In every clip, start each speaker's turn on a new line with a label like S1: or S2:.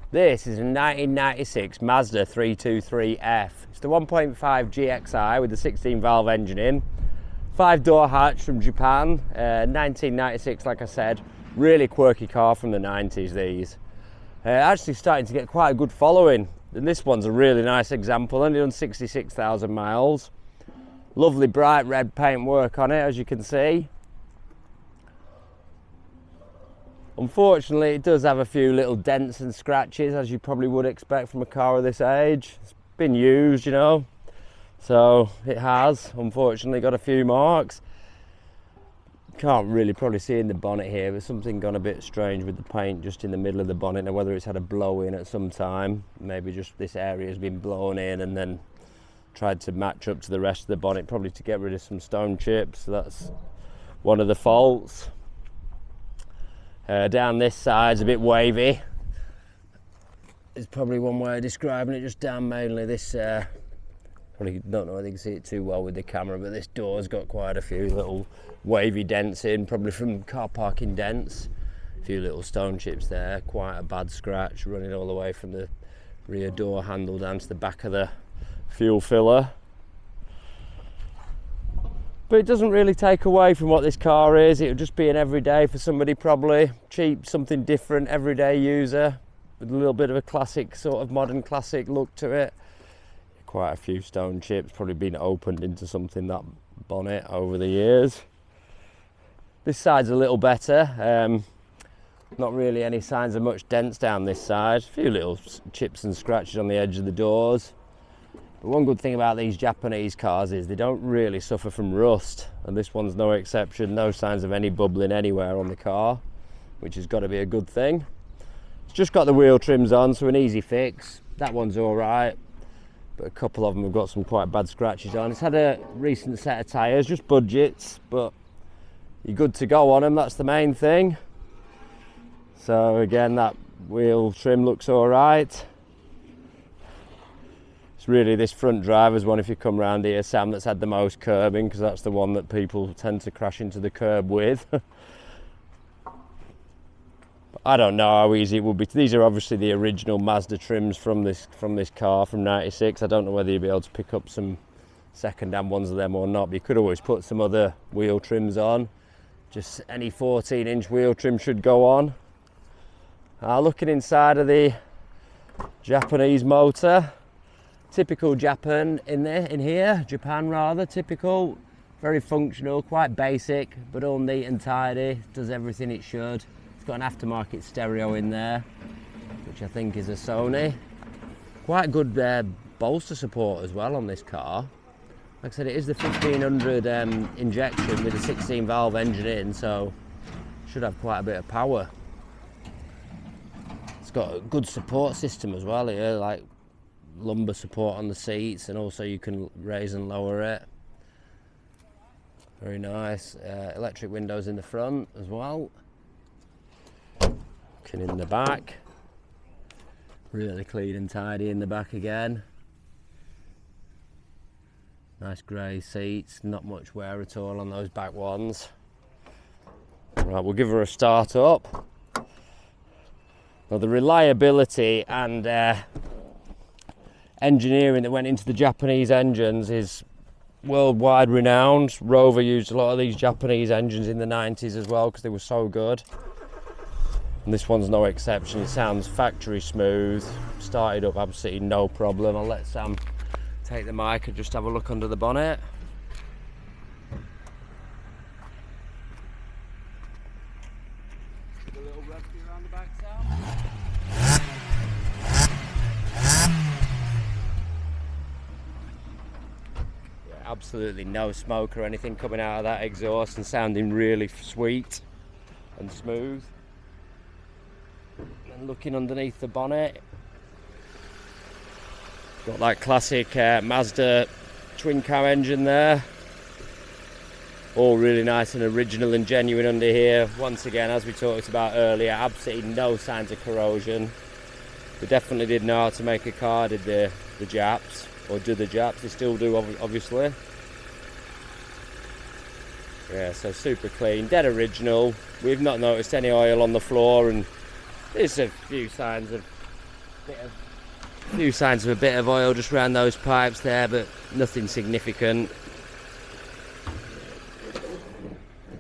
S1: This is a 1996 Mazda 323F. It's the 1.5 GXI with the 16 valve engine in. 5-door hatch from Japan, 1996 like I said. Really quirky car from the 90s these. Actually starting to get quite a good following. And this one's a really nice example, only done 66,000 miles. Lovely bright red paintwork on it, as you can see. Unfortunately, it does have a few little dents and scratches, as you probably would expect from a car of this age. It's been used, you know, so it has, unfortunately, got a few marks. Can't really probably see in the bonnet here, but something gone a bit strange with the paint just in the middle of the bonnet. Now, whether it's had a blow in at some time, maybe just this area has been blown in and then tried to match up to the rest of the bonnet, probably to get rid of some stone chips. So that's one of the faults. Down this side's a bit wavy. It's probably one way of describing it, just down mainly this, probably don't know whether you can see it too well with the camera, but this door's got quite a few little wavy dents in, probably from car parking dents. A few little stone chips there, quite a bad scratch running all the way from the rear door handle down to the back of the fuel filler. But it doesn't really take away from what this car is. It'll just be an everyday for somebody, probably cheap, something different, everyday user with a little bit of a classic, sort of modern classic look to it. Quite a few stone chips, probably been opened into something, that bonnet, over the years. This side's a little better. Not really any signs of much dents down this side. A few little chips and scratches on the edge of the doors. But one good thing about these Japanese cars is they don't really suffer from rust, and this one's no exception. No signs of any bubbling anywhere on the car, which has got to be a good thing. It's just got the wheel trims on, so an easy fix. That one's all right, but a couple of them have got some quite bad scratches on. It's had a recent set of tyres, just budgets, but you're good to go on them, that's the main thing. So again, that wheel trim looks all right. Really, this front driver's one, if you come round here, Sam, that's had the most curbing, because that's the one that people tend to crash into the curb with. I don't know how easy it would be. These are obviously the original Mazda trims from this car from 96. I don't know whether you'll be able to pick up some second-hand ones of them or not, but you could always put some other wheel trims on. Just any 14-inch wheel trim should go on. Looking inside of the Japanese motor. Typical Japan in here, Japan rather, typical, very functional, quite basic, but all neat and tidy, does everything it should. It's got an aftermarket stereo in there, which I think is a Sony. Quite good bolster support as well on this car. Like I said, it is the 1500 injection with a 16 valve engine in, so should have quite a bit of power. It's got a good support system as well here, like lumbar support on the seats, and also you can raise and lower it. Very nice. Electric windows in the front as well. Looking in the back, really clean and tidy in the back again. Nice grey seats, not much wear at all on those back ones. Right, we'll give her a start up. Now, the reliability and engineering that went into the Japanese engines is worldwide renowned. Rover used a lot of these Japanese engines in the 90s as well, because they were so good. And this one's no exception. It sounds factory smooth, started up absolutely no problem. I'll let Sam take the mic and just have a look under the bonnet. A little rev around the back, Sam. Absolutely no smoke or anything coming out of that exhaust, and sounding really sweet and smooth. And looking underneath the bonnet, got that classic Mazda twin cam engine there. All really nice and original and genuine under here. Once again, as we talked about earlier, absolutely no signs of corrosion. They definitely did know how to make a car, did the Japs. Or do the Japs, they still do, obviously. Yeah, so super clean, dead original. We've not noticed any oil on the floor, and there's a few signs of A few signs of a bit of oil just around those pipes there, but nothing significant.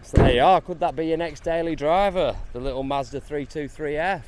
S1: So there you are. Could that be your next daily driver? The little Mazda 323F.